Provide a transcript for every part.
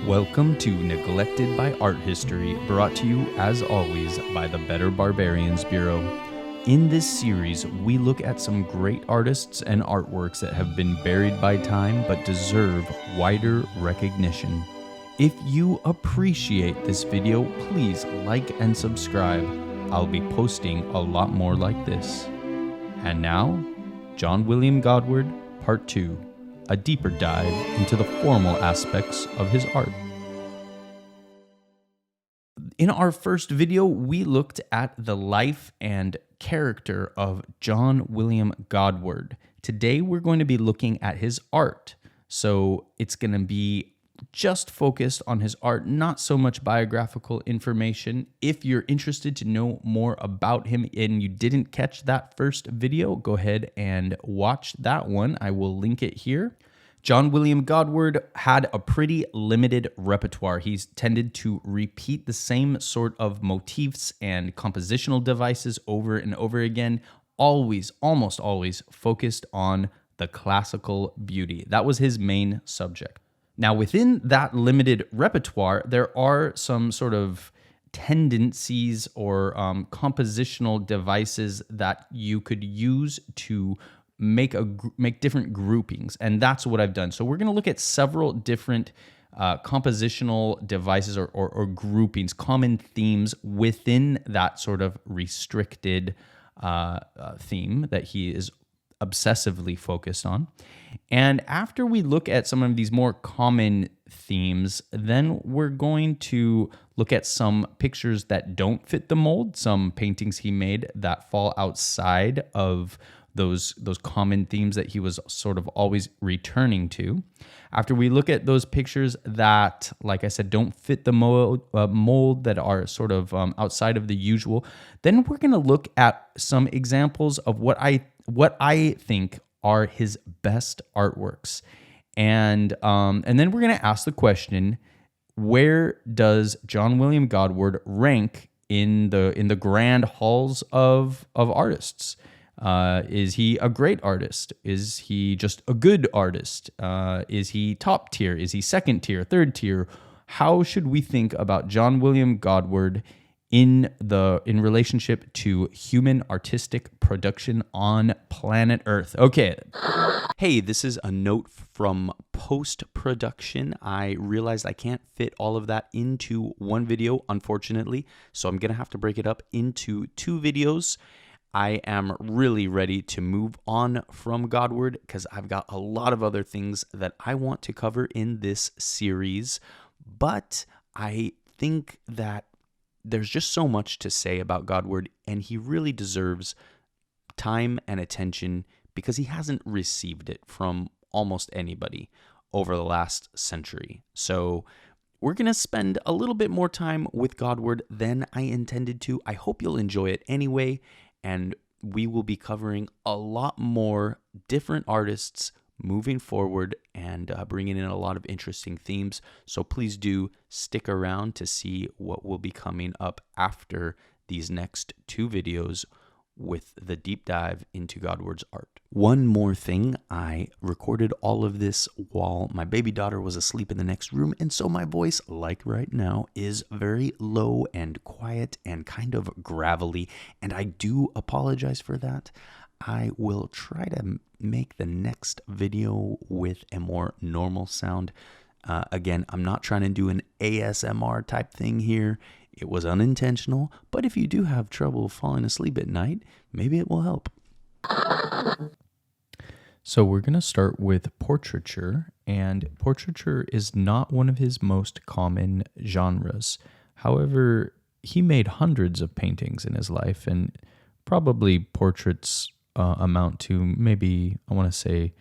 Welcome to Neglected by Art History, brought to you, as always, by the Better Barbarians Bureau. In this series, we look at some great artists and artworks that have been buried by time but deserve wider recognition. If you appreciate this video, please like and subscribe. I'll be posting a lot more like this. And now, John William Godward, Part 2. A deeper dive into the formal aspects of his art. In our first video, we looked at the life and character of John William Godward. Today, we're going to be looking at his art. So it's going to be just focused on his art, not so much biographical information. If you're interested to know more about him and you didn't catch that first video, go ahead and watch that one. I will link it here. John William Godward had a pretty limited repertoire. He's tended to repeat the same sort of motifs and compositional devices over and over again, almost always focused on the classical beauty. That was his main subject. Now, within that limited repertoire, there are some sort of tendencies or compositional devices that you could use to make different groupings, and that's what I've done. So we're going to look at several different compositional devices or groupings, common themes within that sort of restricted theme that he is obsessively focused on. And after we look at some of these more common themes, then we're going to look at some pictures that don't fit the mold, some paintings he made that fall outside of those common themes that he was sort of always returning to. After we look at those pictures that, like I said, don't fit the mold that are sort of outside of the usual, then we're going to look at some examples of what I think are his best artworks, and then we're going to ask the question: where does John William Godward rank in the grand halls of artists? Is he a great artist? Is he just a good artist? Is he top tier? Is he second tier, third tier? How should we think about John William Godward in relationship to human artistic production on planet Earth? Okay. Hey, this is a note from post-production. I realized I can't fit all of that into one video, unfortunately, so I'm going to have to break it up into two videos. I am really ready to move on from Godward because I've got a lot of other things that I want to cover in this series, but I think that there's just so much to say about Godward, and he really deserves time and attention because he hasn't received it from almost anybody over the last century. So we're going to spend a little bit more time with Godward than I intended to. I hope you'll enjoy it anyway. And we will be covering a lot more different artists moving forward and bringing in a lot of interesting themes. So please do stick around to see what will be coming up after these next two videos with the deep dive into Godward's art. One more thing, I recorded all of this while my baby daughter was asleep in the next room, and so my voice, like right now, is very low and quiet and kind of gravelly, and I do apologize for that. I will try to make the next video with a more normal sound. Again, I'm not trying to do an ASMR type thing here. It was unintentional, but if you do have trouble falling asleep at night, maybe it will help. So we're going to start with portraiture, and portraiture is not one of his most common genres. However, he made hundreds of paintings in his life, and probably portraits amount to maybe, I want to say,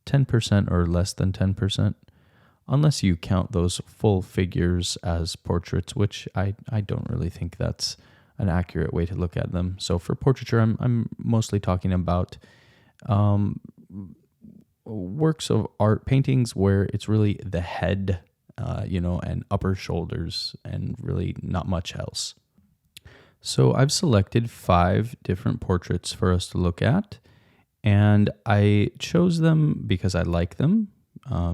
10% or less than 10%. Unless you count those full figures as portraits, which I don't really think that's an accurate way to look at them. So for portraiture, I'm mostly talking about works of art, paintings where it's really the head, and upper shoulders, and really not much else. So I've selected 5 different portraits for us to look at, and I chose them because I like them.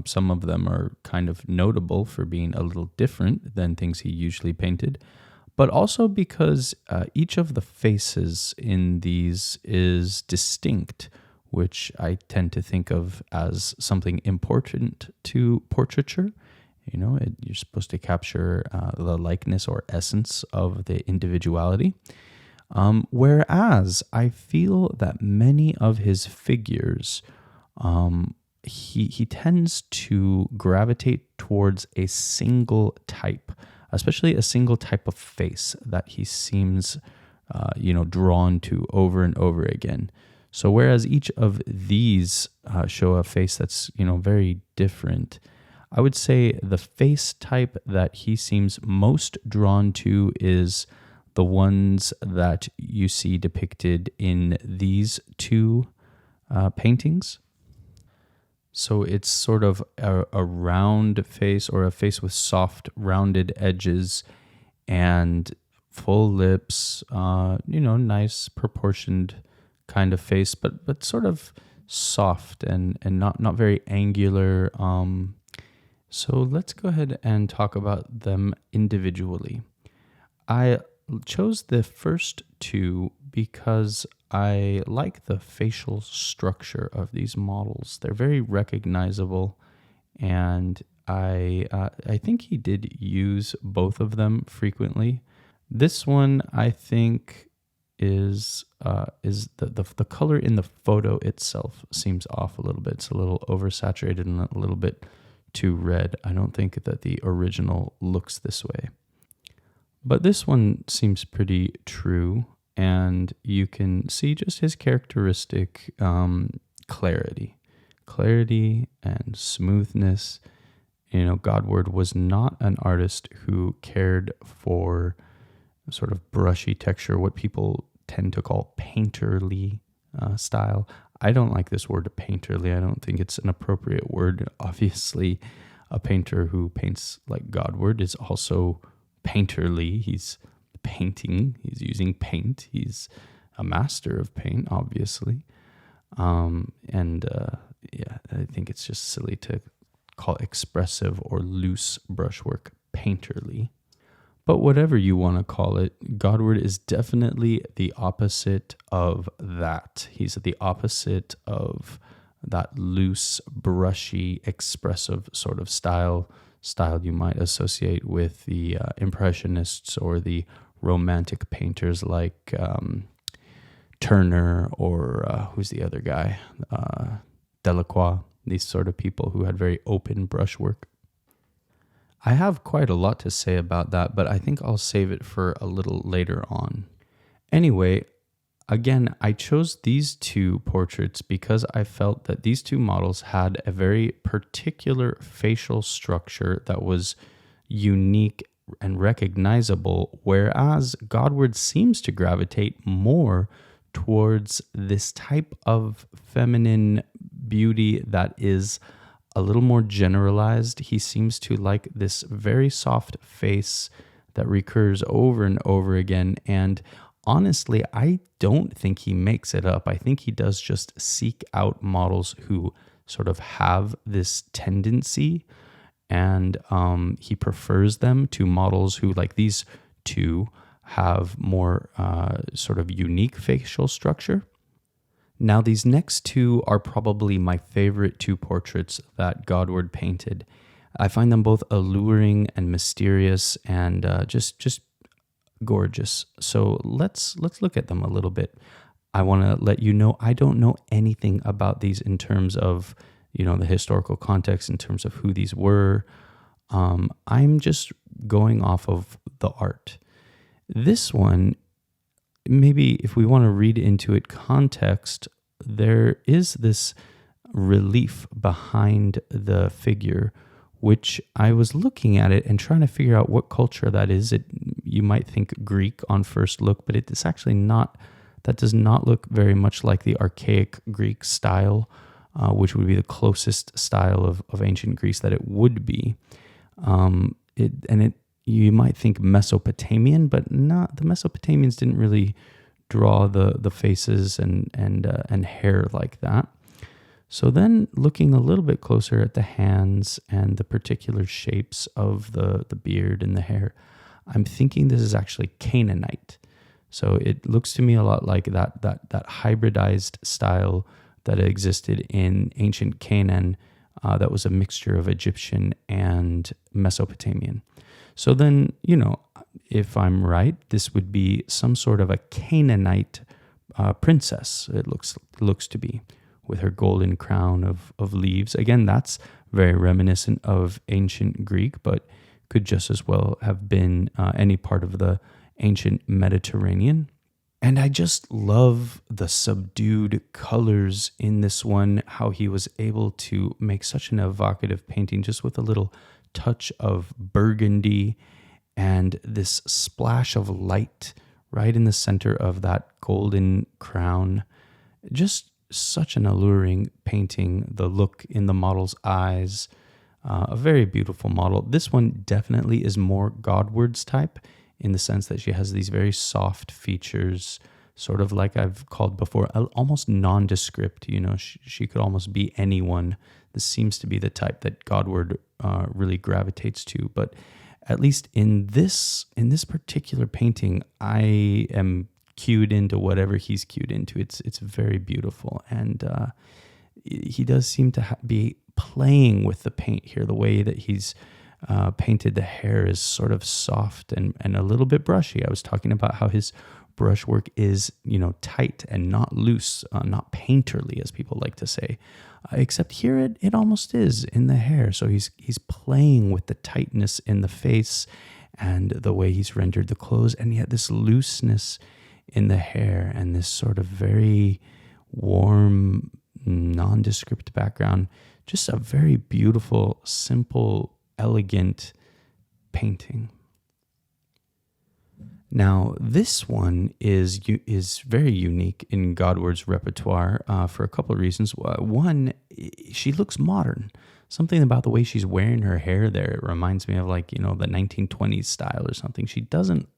Some of them are kind of notable for being a little different than things he usually painted, but also because each of the faces in these is distinct, which I tend to think of as something important to portraiture. You're supposed to capture the likeness or essence of the individuality. Whereas I feel that many of his figures, he tends to gravitate towards a single type, especially a single type of face that he seems, drawn to over and over again. So whereas each of these show a face that's, very different, I would say the face type that he seems most drawn to is the ones that you see depicted in these two paintings. So it's sort of a round face, or a face with soft, rounded edges and full lips, nice proportioned kind of face, but sort of soft and not very angular. So let's go ahead and talk about them individually. I chose the first two because I like the facial structure of these models. They're very recognizable, and I think he did use both of them frequently. This one, I think, is the color in the photo itself seems off a little bit. It's a little oversaturated and a little bit too red. I don't think that the original looks this way. But this one seems pretty true, and you can see just his characteristic clarity and smoothness. Godward was not an artist who cared for sort of brushy texture, what people tend to call painterly style. I don't like this word painterly. I don't think it's an appropriate word. Obviously, a painter who paints like Godward is also painterly. He's painting, he's using paint, he's a master of paint, obviously. I think it's just silly to call expressive or loose brushwork painterly. But whatever you want to call it, Godward is definitely the opposite of that. He's the opposite of that loose, brushy, expressive sort of style you might associate with the Impressionists or the Romantic painters like Turner or who's the other guy? Delacroix, these sort of people who had very open brushwork. I have quite a lot to say about that, but I think I'll save it for a little later on. Anyway, again, I chose these two portraits because I felt that these two models had a very particular facial structure that was unique and recognizable, whereas Godward seems to gravitate more towards this type of feminine beauty that is a little more generalized. He seems to like this very soft face that recurs over and over again, and honestly, I don't think he makes it up. I think he does just seek out models who sort of have this tendency, and he prefers them to models who, like these two, have more sort of unique facial structure. Now, these next two are probably my favorite two portraits that Godward painted. I find them both alluring and mysterious and just gorgeous. So let's look at them a little bit. I want to let you know I don't know anything about these in terms of, the historical context, in terms of who these were. I'm just going off of the art. This one, maybe if we want to read into it context, there is this relief behind the figure, which I was looking at it and trying to figure out what culture that is. You might think Greek on first look, but it's actually not. That does not look very much like the archaic Greek style, which would be the closest style of ancient Greece that it would be. You might think Mesopotamian, but not. The Mesopotamians didn't really draw the faces and hair like that. So then looking a little bit closer at the hands and the particular shapes of the beard and the hair, I'm thinking this is actually Canaanite. So it looks to me a lot like that hybridized style that existed in ancient Canaan, that was a mixture of Egyptian and Mesopotamian. So then, if I'm right, this would be some sort of a Canaanite princess, it looks to be, with her golden crown of leaves. Again, that's very reminiscent of ancient Greek, but could just as well have been any part of the ancient Mediterranean. And I just love the subdued colors in this one, how he was able to make such an evocative painting just with a little touch of burgundy and this splash of light right in the center of that golden crown. Just such an alluring painting, the look in the model's eyes, a very beautiful model. This one definitely is more Godward's type in the sense that she has these very soft features, sort of like I've called before, almost nondescript. She could almost be anyone. This seems to be the type that Godward really gravitates to. But at least in this particular painting, I am cued into whatever he's cued into. It's very beautiful, and he does seem to be playing with the paint here. The way that he's painted the hair is sort of soft and a little bit brushy. I was talking about how his brushwork is, tight and not loose, not painterly, as people like to say. Except here it almost is in the hair. So he's playing with the tightness in the face and the way he's rendered the clothes, and yet this looseness in the hair and this sort of very warm, nondescript background. Just a very beautiful, simple, elegant painting. Now, this one is very unique in Godward's repertoire for a couple of reasons. One, she looks modern. Something about the way she's wearing her hair there, it reminds me of the 1920s style or something. She doesn't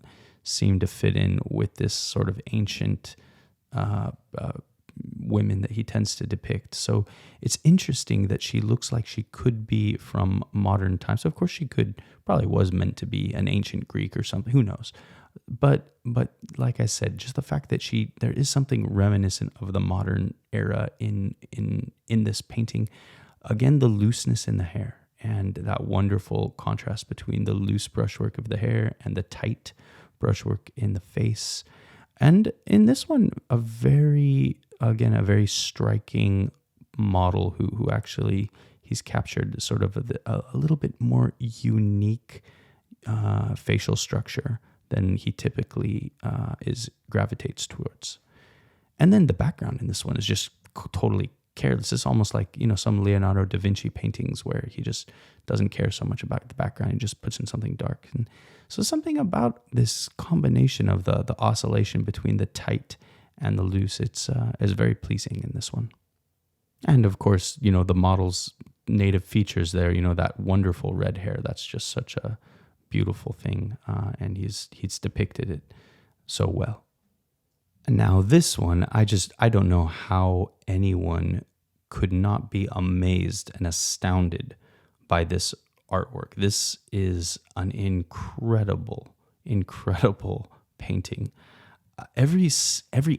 seem to fit in with this sort of ancient women that he tends to depict. So it's interesting that she looks like she could be from modern times. So of course she probably was meant to be an ancient Greek or something, who knows. But like I said, just the fact that there is something reminiscent of the modern era in this painting. Again, the looseness in the hair and that wonderful contrast between the loose brushwork of the hair and the tight brushwork in the face. And in this one, a very striking model who actually he's captured sort of a little bit more unique facial structure than he typically gravitates towards. And then the background in this one is just totally careless. It's almost like, some Leonardo da Vinci paintings where he just doesn't care so much about the background and just puts in something dark. And so something about this combination of the oscillation between the tight and the loose, is very pleasing in this one. And of course, the model's native features there, that wonderful red hair, that's just such a beautiful thing, and he's depicted it so well. And now this one, I don't know how anyone could not be amazed and astounded by this artwork. This is an incredible painting. Every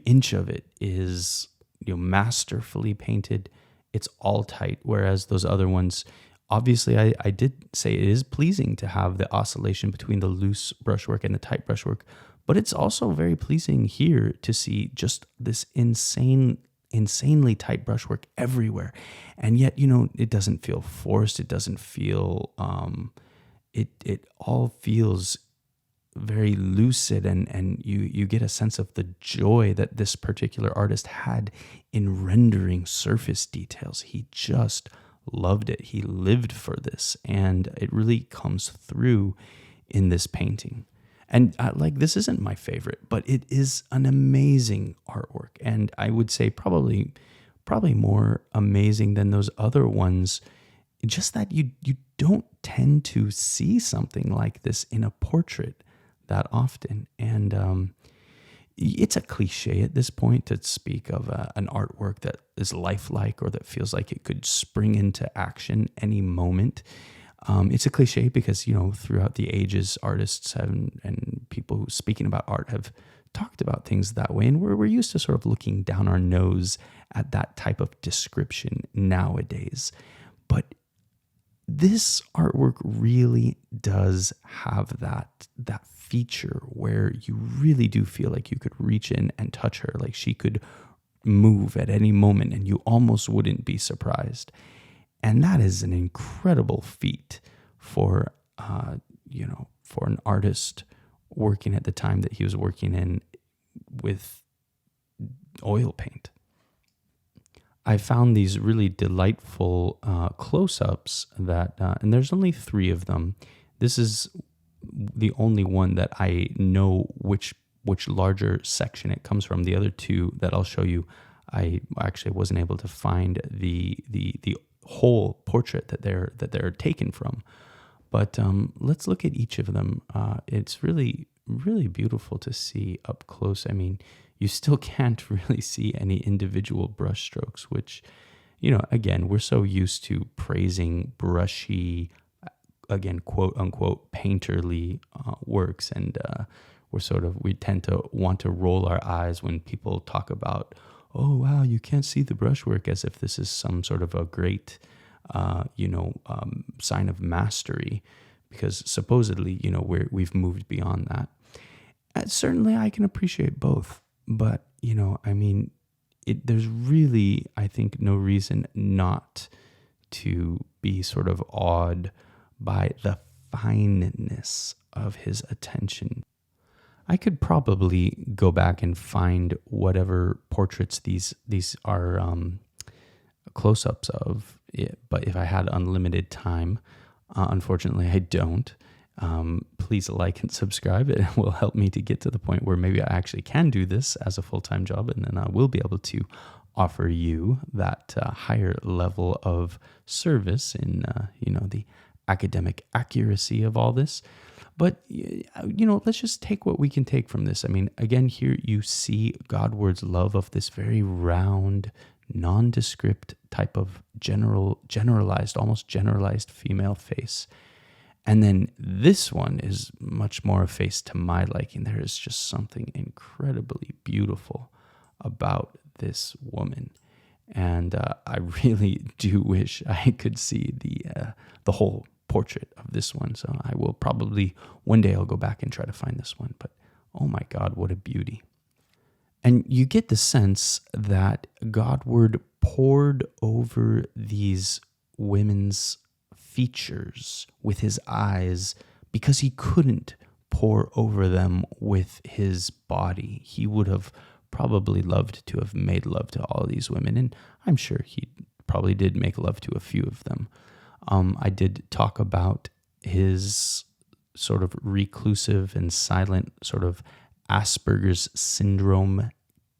inch of it is masterfully painted. It's all tight, whereas those other ones, obviously, I did say it is pleasing to have the oscillation between the loose brushwork and the tight brushwork, but it's also very pleasing here to see just this insanely tight brushwork everywhere. And yet, it doesn't feel forced. It doesn't feel, it all feels very lucid, and you get a sense of the joy that this particular artist had in rendering surface details. He just loved it. He lived for this, and it really comes through in this painting. And this isn't my favorite, but it is an amazing artwork, and I would say probably more amazing than those other ones. Just that you don't tend to see something like this in a portrait that often, and it's a cliche at this point to speak of an artwork that is lifelike or that feels like it could spring into action any moment. It's a cliche because, throughout the ages, artists and people who speaking about art have talked about things that way. And we're used to sort of looking down our nose at that type of description nowadays. But this artwork really does have that feature where you really do feel like you could reach in and touch her, like she could move at any moment and you almost wouldn't be surprised. And that is an incredible feat for for an artist working at the time that he was working in with oil paint. I found these really delightful close-ups that, and there's only 3 of them. This is the only one that I know which larger section it comes from. The other 2 that I'll show you, I actually wasn't able to find the whole portrait that they're taken from. But let's look at each of them. It's really, really beautiful to see up close. I mean, you still can't really see any individual brush strokes, which, again, we're so used to praising brushy, again, quote unquote, painterly works. And we tend to want to roll our eyes when people talk about, oh, wow, you can't see the brushwork, as if this is some sort of a great, sign of mastery, because supposedly, we've moved beyond that. Certainly, I can appreciate both, but, there's really, I think, no reason not to be sort of awed by the fineness of his attention. I could probably go back and find whatever portraits these are close-ups of, but if I had unlimited time, unfortunately I don't. Please like and subscribe. It will help me to get to the point where maybe I actually can do this as a full-time job, and then I will be able to offer you that higher level of service in the academic accuracy of all this. But, let's just take what we can take from this. I mean, again, here you see Godward's love of this very round, nondescript type of almost generalized female face. And then this one is much more a face to my liking. There is just something incredibly beautiful about this woman. And I really do wish I could see the whole portrait of this one. So I will probably, one day I'll go back and try to find this one. But oh my God, what a beauty. And you get the sense that Godward pored over these women's features with his eyes because he couldn't pore over them with his body. He would have probably loved to have made love to all of these women, and I'm sure he probably did make love to a few of them. I did talk about his sort of reclusive and silent sort of Asperger's syndrome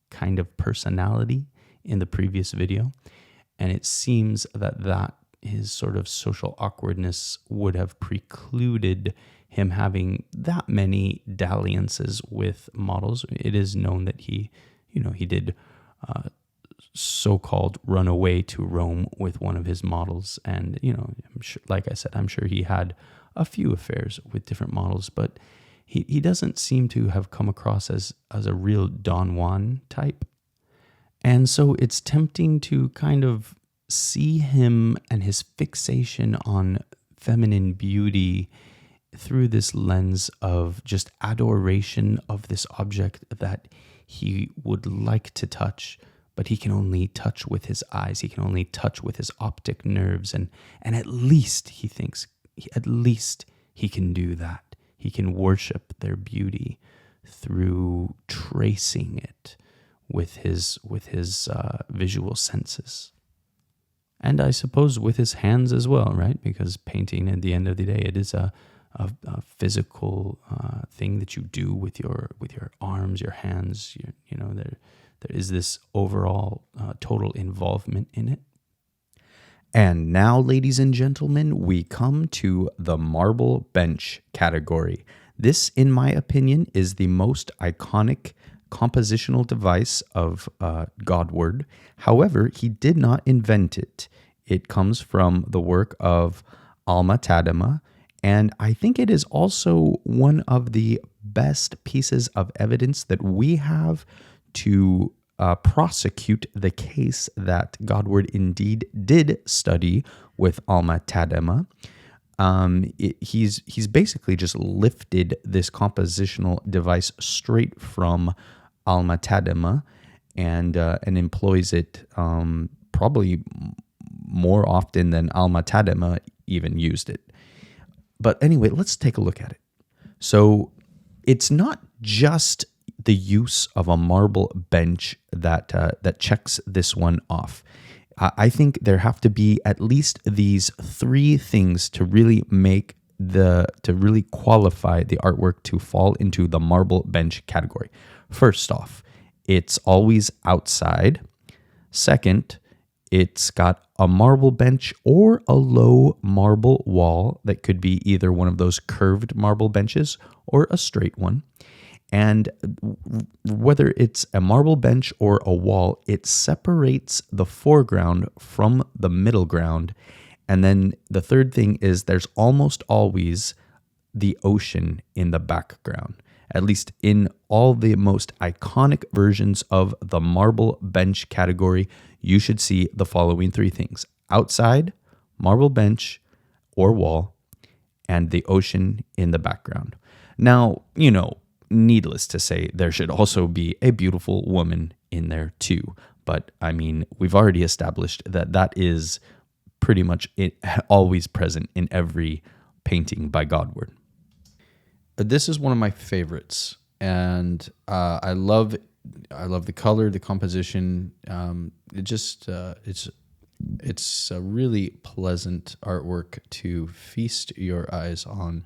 kind of personality in the previous video. And it seems that his sort of social awkwardness would have precluded him having that many dalliances with models. It is known that he did so-called run away to Rome with one of his models. And, I'm sure, like I said, I'm sure he had a few affairs with different models, but he doesn't seem to have come across as a real Don Juan type. And so it's tempting to kind of see him and his fixation on feminine beauty through this lens of just adoration of this object that he would like to touch, but he can only touch with his eyes. He can only touch with his optic nerves. And at least he thinks, at least he can do that. He can worship their beauty through tracing it with his visual senses. And I suppose with his hands as well, right? Because painting, at the end of the day, it is a physical thing that you do with your arms, your hands. There is this overall total involvement in it. And now, ladies and gentlemen, we come to the marble bench category. This, in my opinion, is the most iconic compositional device of Godward. However, he did not invent it. It comes from the work of alma-tadema, and I think it is also one of the best pieces of evidence that we have to prosecute the case that Godward indeed did study with alma-tadema. He's basically just lifted this compositional device straight from alma-tadema and employs it probably more often than alma-tadema even used it. But anyway, let's take a look at it. So it's not just the use of a marble bench that checks this one off. I think there have to be at least these three things to really qualify the artwork to fall into the marble bench category. First off, it's always outside. Second, it's got a marble bench or a low marble wall that could be either one of those curved marble benches or a straight one. And whether it's a marble bench or a wall, it separates the foreground from the middle ground. And then the third thing is there's almost always the ocean in the background. At least in all the most iconic versions of the marble bench category, you should see the following three things: outside, marble bench or wall, and the ocean in the background. Now, needless to say, there should also be a beautiful woman in there too. But I mean, we've already established that is pretty much always present in every painting by Godward. This is one of my favorites, and I love the color, the composition. It's a really pleasant artwork to feast your eyes on.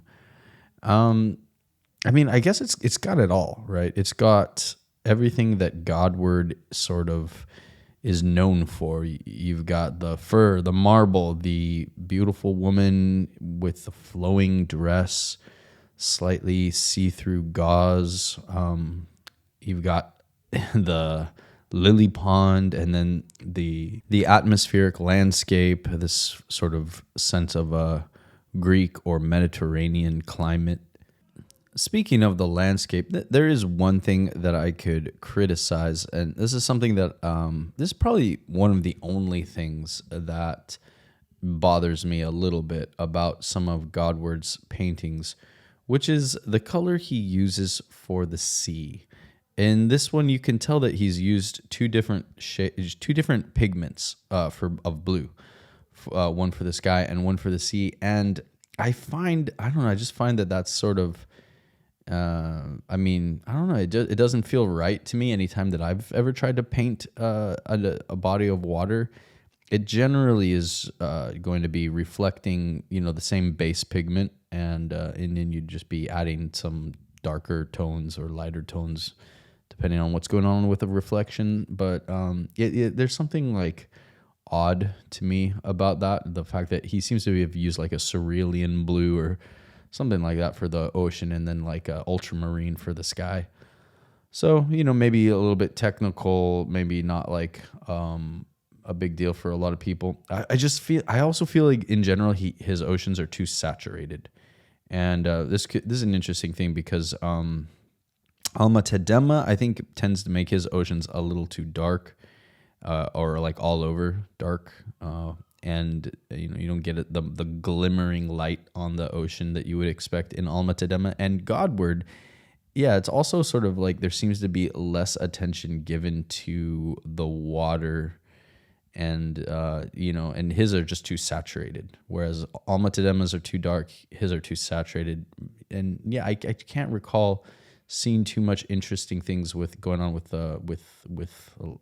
I mean, I guess it's got it all, right? It's got everything that Godward sort of is known for. You've got the fur, the marble, the beautiful woman with the flowing dress, slightly see-through gauze. You've got the lily pond, and then the atmospheric landscape, this sort of sense of a Greek or Mediterranean climate. Speaking of the landscape, there is one thing that I could criticize, and this is something that this is probably one of the only things that bothers me a little bit about some of Godward's paintings, which is the color he uses for the sea. In this one, you can tell that he's used two different pigments of blue, one for the sky and one for the sea. And I just find that that's sort of. I don't know. It doesn't feel right to me anytime that I've ever tried to paint a body of water. It generally is going to be reflecting, the same base pigment, and then you'd just be adding some darker tones or lighter tones, depending on what's going on with the reflection. But there's something like odd to me about that. The fact that he seems to have used like a cerulean blue or something like that for the ocean, and then like a ultramarine for the sky. So, maybe a little bit technical, maybe not like a big deal for a lot of people. I also feel like in general, his oceans are too saturated. And this is an interesting thing because alma-tadema, I think, tends to make his oceans a little too dark, or like all over dark. And you don't get the glimmering light on the ocean that you would expect in alma-tadema. And Godward, it's also sort of like there seems to be less attention given to the water, and and his are just too saturated. Whereas alma-tademas are too dark, his are too saturated. And I can't recall seeing too much interesting things going on with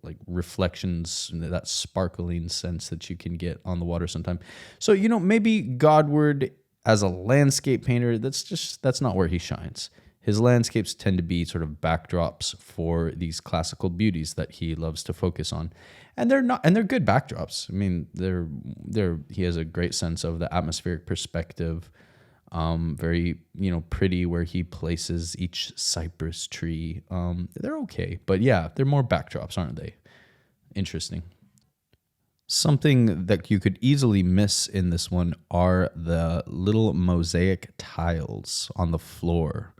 like reflections, that sparkling sense that you can get on the water sometimes. So maybe Godward as a landscape painter, that's not where he shines. His landscapes tend to be sort of backdrops for these classical beauties that he loves to focus on, and they're good backdrops. I mean, he has a great sense of the atmospheric perspective. Very, pretty where he places each cypress tree. They're okay, but yeah, they're more backdrops, aren't they? Interesting. Something that you could easily miss in this one are the little mosaic tiles on the floor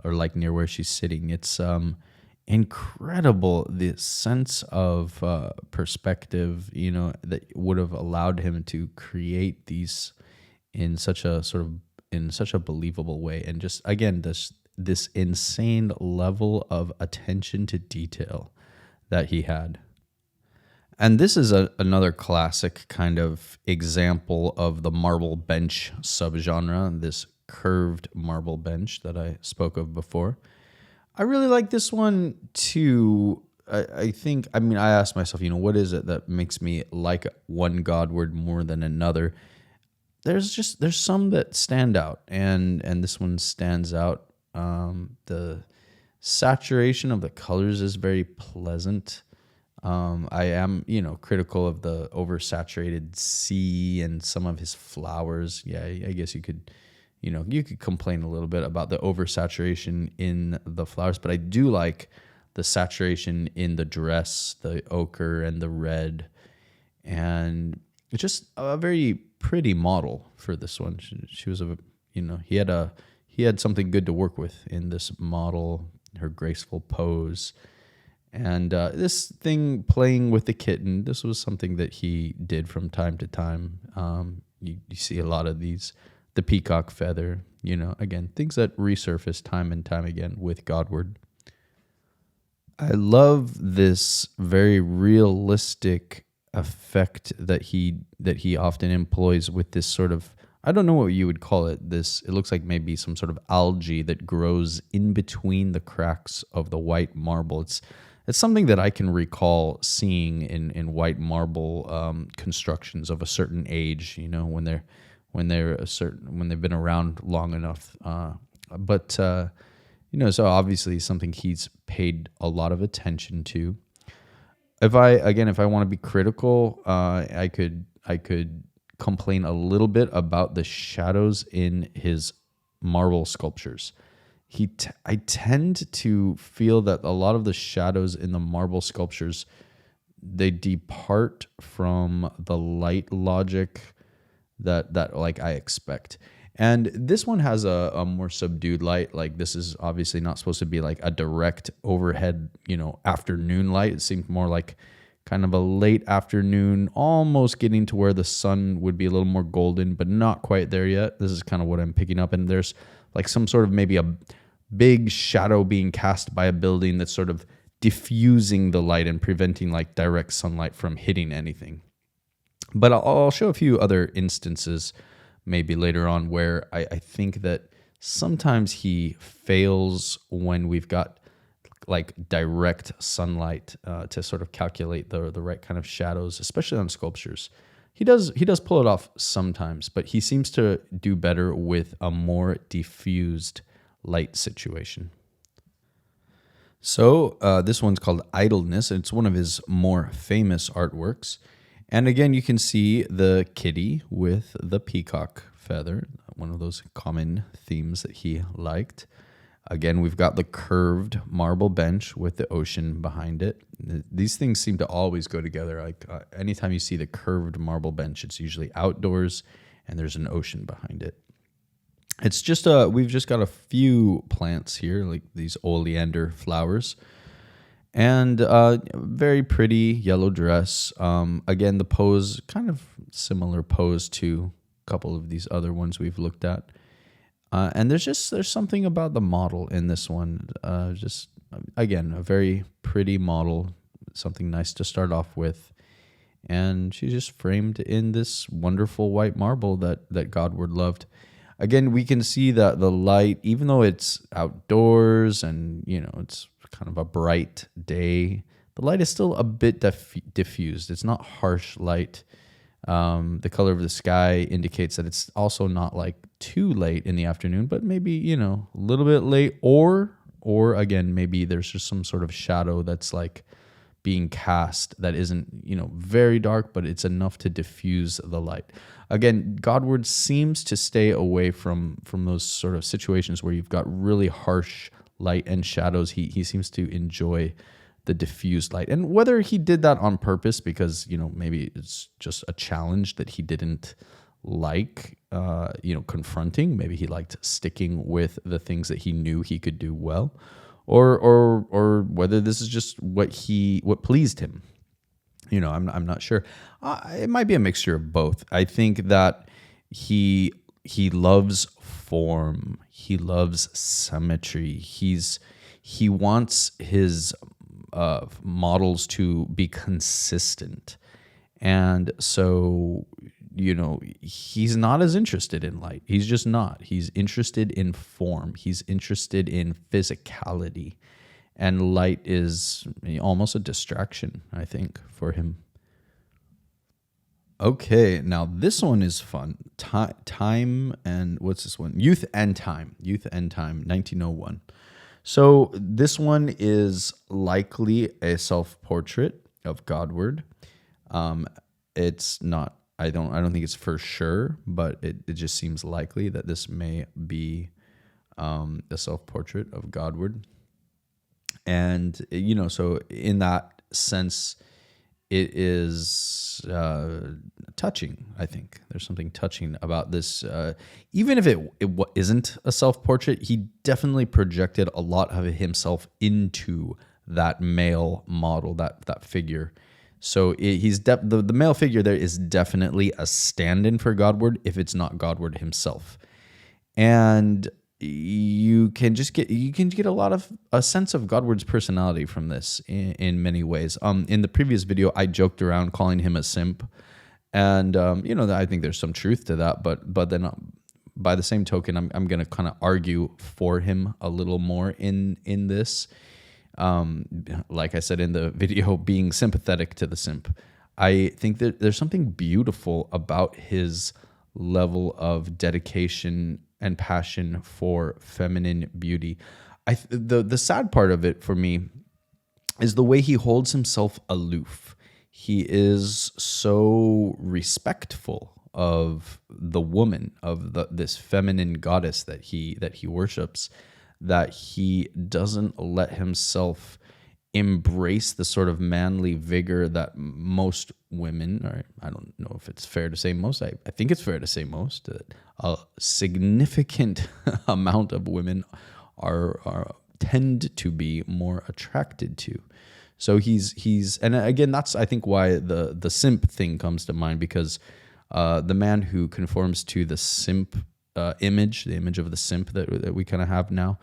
or like near where she's sitting. It's incredible the sense of perspective, that would have allowed him to create these in such a believable way. And just again, this insane level of attention to detail that he had. And this is another classic kind of example of the marble bench subgenre, this curved marble bench that I spoke of before. I really like this one too. I think, I asked myself, what is it that makes me like one Godward more than another? There's some that stand out, and this one stands out. The saturation of the colors is very pleasant. I am, critical of the oversaturated sea and some of his flowers. Yeah, I guess you could complain a little bit about the oversaturation in the flowers, but I do like the saturation in the dress, the ochre and the red, and it's just a very pretty model for this one. She was he had something good to work with in this model, her graceful pose. And this thing playing with the kitten, this was something that he did from time to time. You see a lot of these, the peacock feather, again, things that resurface time and time again with Godward. I love this very realistic effect that he often employs with this sort of, I don't know what you would call it. It looks like maybe some sort of algae that grows in between the cracks of the white marble. It's something that I can recall seeing in white marble constructions of a certain age, when they've been around long enough. So obviously something he's paid a lot of attention to. If I want to be critical, I could complain a little bit about the shadows in his marble sculptures. I tend to feel that a lot of the shadows in the marble sculptures, they depart from the light logic that like I expect. And this one has a more subdued light. Like this is obviously not supposed to be like a direct overhead, afternoon light. It seemed more like kind of a late afternoon, almost getting to where the sun would be a little more golden, but not quite there yet. This is kind of what I'm picking up. And there's like some sort of maybe a big shadow being cast by a building that's sort of diffusing the light and preventing like direct sunlight from hitting anything. But I'll show a few other instances maybe later on where I think that sometimes he fails when we've got like direct sunlight to sort of calculate the right kind of shadows, especially on sculptures. He does pull it off sometimes, but he seems to do better with a more diffused light situation. So this one's called Idleness. It's one of his more famous artworks. And again, you can see the kitty with the peacock feather, one of those common themes that he liked. Again, we've got the curved marble bench with the ocean behind it. These things seem to always go together. Like anytime you see the curved marble bench, it's usually outdoors and there's an ocean behind it. It's just we've just got a few plants here, like these oleander flowers. And very pretty yellow dress. Again, the pose, kind of similar pose to a couple of these other ones we've looked at. And there's something about the model in this one. Just, again, a very pretty model, something nice to start off with. And she's just framed in this wonderful white marble that Godward loved. Again, we can see that the light, even though it's outdoors and, it's kind of a bright day, the light is still a bit diffused. It's not harsh light. The color of the sky indicates that it's also not like too late in the afternoon, but maybe, a little bit late, or again, maybe there's just some sort of shadow that's like being cast that isn't, very dark, but it's enough to diffuse the light. Again, Godward seems to stay away from those sort of situations where you've got really harsh light and shadows. He seems to enjoy the diffused light. And whether he did that on purpose because, maybe it's just a challenge that he didn't like, confronting. Maybe he liked sticking with the things that he knew he could do well, or whether this is just what pleased him. I'm not sure. It might be a mixture of both. I think that he loves form. He loves symmetry. He wants his models to be consistent, and so he's not as interested in light. He's just not. He's interested in form. He's interested in physicality. And light is almost a distraction, I think, for him. Okay, now this one is fun. Time and what's this one? Youth and Time. Youth and Time, 1901. So this one is likely a self-portrait of Godward. It's not. I don't think it's for sure, but it just seems likely that this may be a self-portrait of Godward. And, so in that sense, it is touching, I think. There's something touching about this. Even if it isn't a self-portrait, he definitely projected a lot of himself into that male model, that figure. So the male figure there is definitely a stand-in for Godward if it's not Godward himself. And you can get a sense of Godward's personality from this in many ways. In the previous video, I joked around calling him a simp, and I think there's some truth to that. But then by the same token, I'm going to kind of argue for him a little more in this. Like I said in the video, being sympathetic to the simp. I think that there's something beautiful about his level of dedication and passion for feminine beauty. The sad part of it for me is the way he holds himself aloof. He is so respectful of the woman, of this feminine goddess that he worships, that he doesn't let himself embrace the sort of manly vigor that most women, or I don't know if it's fair to say most, I think it's fair to say most, that a significant amount of women tend to be more attracted to. So he's and again, that's I think why the simp thing comes to mind, because the man who conforms to the simp image, the image of the simp that we kind of have now,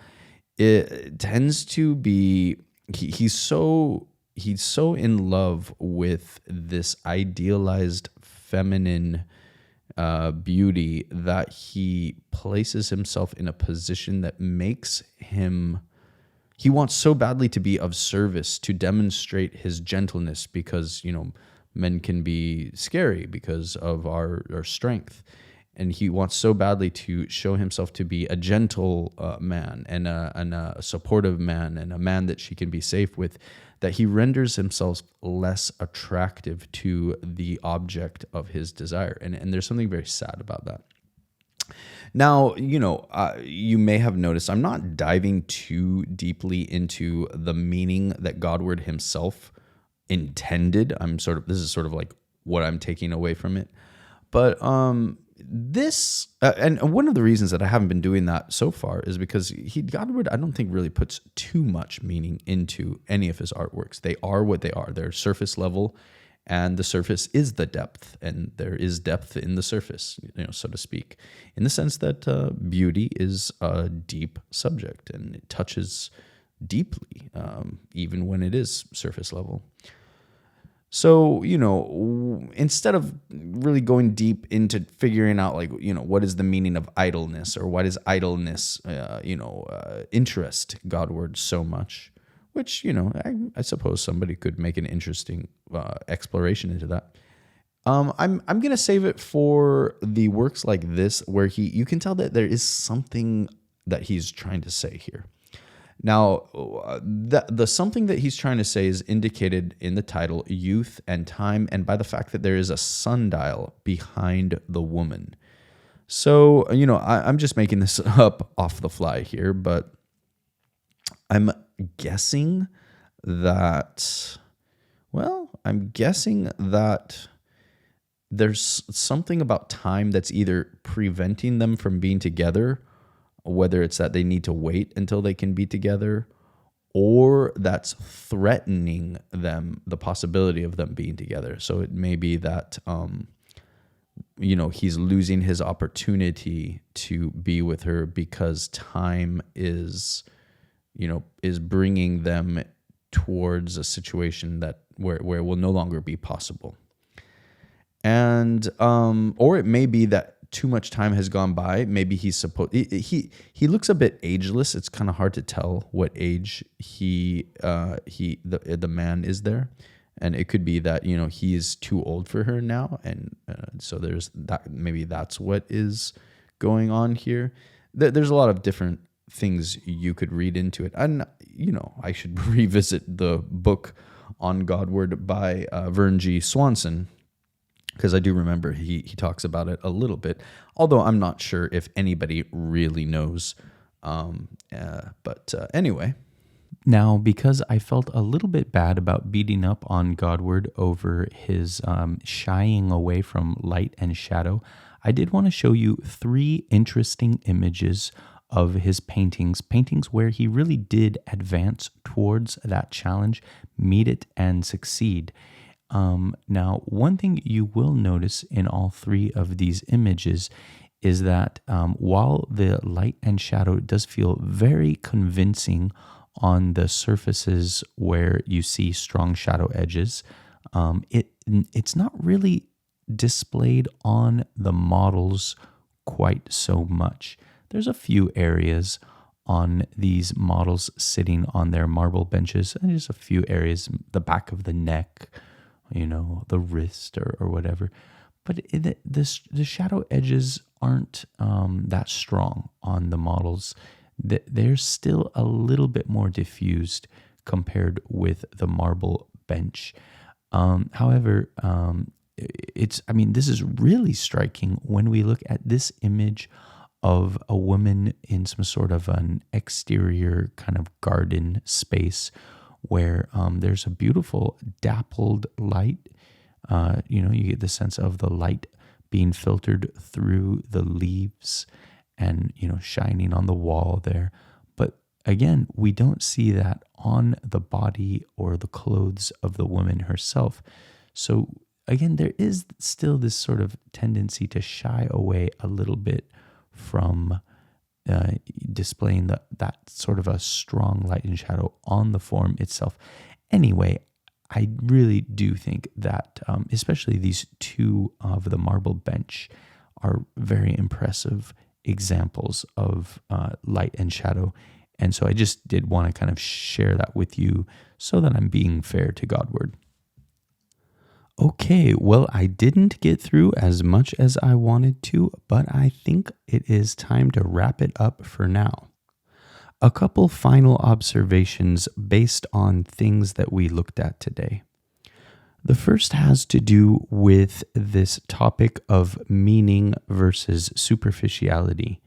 it tends to be he's so in love with this idealized feminine beauty that he places himself in a position that makes him. He wants so badly to be of service, to demonstrate his gentleness, because men can be scary because of our strength. And he wants so badly to show himself to be a gentle man and a supportive man and a man that she can be safe with, that he renders himself less attractive to the object of his desire. And there's something very sad about that. Now, you may have noticed I'm not diving too deeply into the meaning that Godward himself intended. This is sort of like what I'm taking away from it. But this and one of the reasons that I haven't been doing that so far is because Godward, I don't think, really puts too much meaning into any of his artworks. They are what they are. They're surface level, and the surface is the depth, and there is depth in the surface, so to speak, in the sense that beauty is a deep subject and it touches deeply, even when it is surface level. So, instead of really going deep into figuring out, what is the meaning of idleness, or why does idleness, interest Godward so much, which, I suppose somebody could make an interesting exploration into that. I'm going to save it for the works like this, where you can tell that there is something that he's trying to say here. Now, the something that he's trying to say is indicated in the title, youth and time, and by the fact that there is a sundial behind the woman. So, I'm just making this up off the fly here, but I'm guessing that, there's something about time that's either preventing them from being together, whether it's that they need to wait until they can be together, or that's threatening them, the possibility of them being together. So it may be that, he's losing his opportunity to be with her because time is bringing them towards a situation where it will no longer be possible. And or it may be that too much time has gone by. Maybe he looks a bit ageless. It's kind of hard to tell what age the man is there, and it could be that he is too old for her now, and so there's that. Maybe that's what is going on here. There's a lot of different things you could read into it, and I should revisit the book on Godward by Vern Swanson, because I do remember he talks about it a little bit, although I'm not sure if anybody really knows. But anyway. Now, because I felt a little bit bad about beating up on Godward over his shying away from light and shadow, I did want to show you 3 interesting images of his paintings where he really did advance towards that challenge, meet it, and succeed. Now, one thing you will notice in all 3 of these images is that while the light and shadow does feel very convincing on the surfaces where you see strong shadow edges, it's not really displayed on the models quite so much. There's a few areas on these models sitting on their marble benches, and just a few areas, the back of the neck, the wrist or whatever. But the shadow edges aren't that strong on the models. They're still a little bit more diffused compared with the marble bench. However, this is really striking when we look at this image of a woman in some sort of an exterior kind of garden space where there's a beautiful dappled light. You get the sense of the light being filtered through the leaves and, shining on the wall there. But again, we don't see that on the body or the clothes of the woman herself. So again, there is still this sort of tendency to shy away a little bit from displaying that sort of a strong light and shadow on the form itself. Anyway, I really do think that especially these 2 of the marble bench are very impressive examples of light and shadow. And so I just did want to kind of share that with you so that I'm being fair to Godward. Okay, well, I didn't get through as much as I wanted to, but I think it is time to wrap it up for now. A couple final observations based on things that we looked at today. The first has to do with this topic of meaning versus superficiality.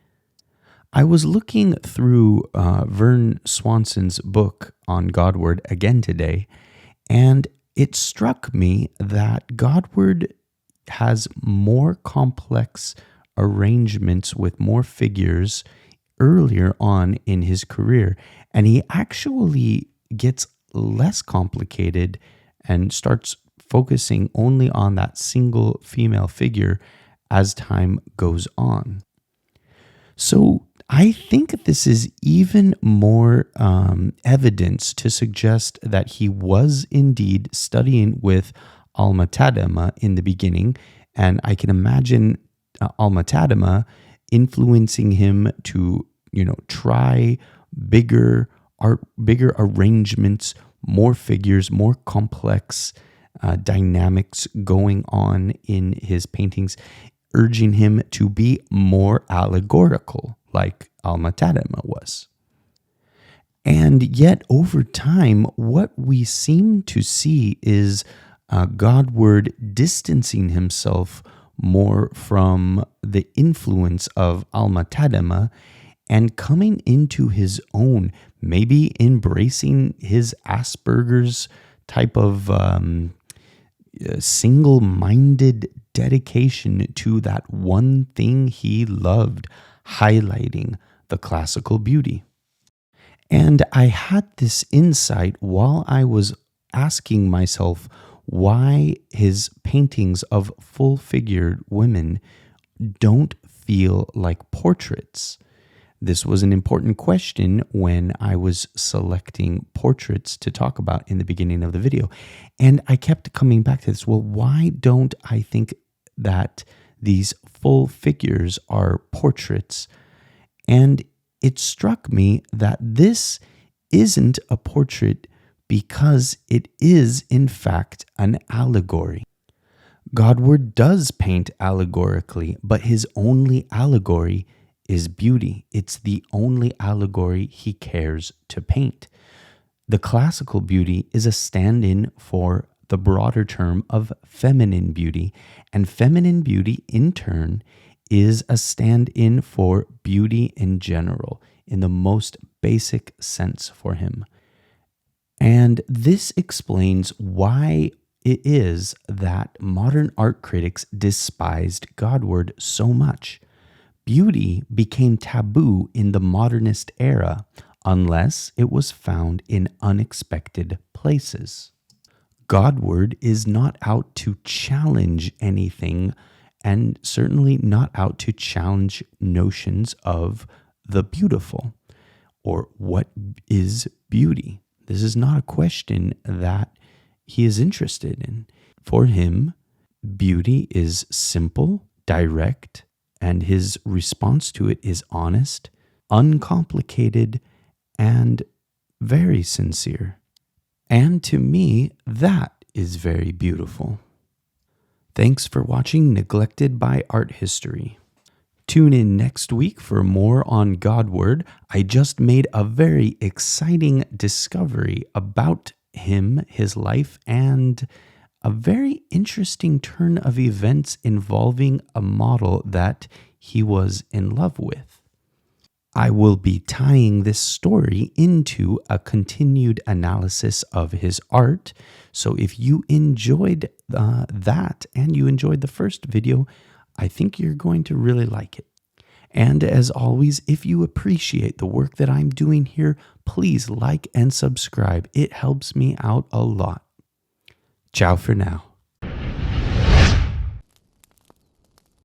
I was looking through Vern Swanson's book on Godward again today, and it struck me that Godward has more complex arrangements with more figures earlier on in his career, and he actually gets less complicated and starts focusing only on that single female figure as time goes on. So I think this is even more evidence to suggest that he was indeed studying with alma-tadema in the beginning, and I can imagine alma-tadema influencing him to, try bigger art, bigger arrangements, more figures, more complex dynamics going on in his paintings, urging him to be more allegorical, like alma-tadema was. And yet, over time, what we seem to see is Godward distancing himself more from the influence of alma-tadema and coming into his own, maybe embracing his Asperger's type of single-minded dedication to that one thing he loved, highlighting the classical beauty. And I had this insight while I was asking myself why his paintings of full-figured women don't feel like portraits. This was an important question when I was selecting portraits to talk about in the beginning of the video. And I kept coming back to this. Well, why don't I think that these full figures are portraits? And it struck me that this isn't a portrait because it is, in fact, an allegory. Godward does paint allegorically, but his only allegory is beauty. It's the only allegory he cares to paint. The classical beauty is a stand-in for the broader term of feminine beauty, and feminine beauty, in turn, is a stand-in for beauty in general, in the most basic sense for him. And this explains why it is that modern art critics despised Godward so much. Beauty became taboo in the modernist era unless it was found in unexpected places. Godward is not out to challenge anything, and certainly not out to challenge notions of the beautiful or what is beauty. This is not a question that he is interested in. For him, beauty is simple, direct, and his response to it is honest, uncomplicated, and very sincere. And to me, that is very beautiful. Thanks for watching Neglected by Art History. Tune in next week for more on Godward. I just made a very exciting discovery about him, his life, and a very interesting turn of events involving a model that he was in love with. I will be tying this story into a continued analysis of his art. So if you enjoyed that and you enjoyed the first video, I think you're going to really like it. And as always, if you appreciate the work that I'm doing here, please like and subscribe. It helps me out a lot. Ciao for now.